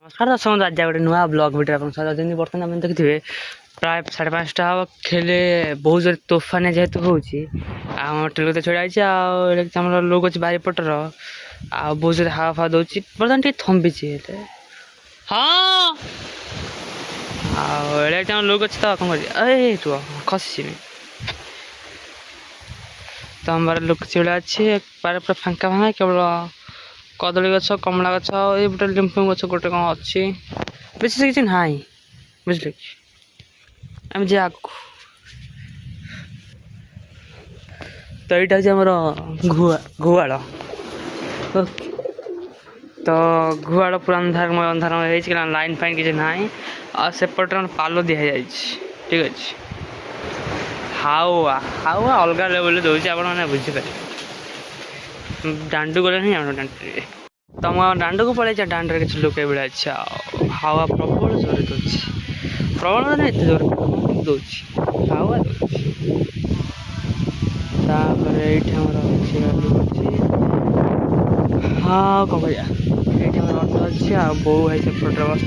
नमस्कार दर्शक बंधु आज गोटे नुआ ब्लग भिडियो आप जमी बर्तमान आम देखिए प्राय 5:30 हम खेले बहुत जोर तोफान जेहेतु हो टेल छड़ा आम लोक अच्छे बारिपटर आ बहुत जोर हावा फावा दौर बर्तमान टे थंबी हाँ आम लोक अच्छे तो कौन कर खसी तो आम बार लोक छड़ा अच्छे बार पूरा फांका फांका केवल कदली गछ कमला गछ ये गोटे लिंबू गछ गोटे कौन अच्छी बेस किसी ना बुझल कि आम जा तो यहाँ हूँ घुआड़ तो घुआड़ पूरा अंधार अंधार लाइन फाइन किसी ना सेपटे पाल दि जाए ठीक अच्छे हावा हावा अलग लेवल दूसरी आप बुझीपारे दांडू गले नहीं आम दांडे तुम दांड को पलैचा दांडे किसी लोक अच्छा हावा प्रबल जोर दूसरी प्रबल मैंने एत जोर दूसरी हावा दूसरी हाँ कौन कर ये अटो अच्छे आ बो भाई सेपटे बस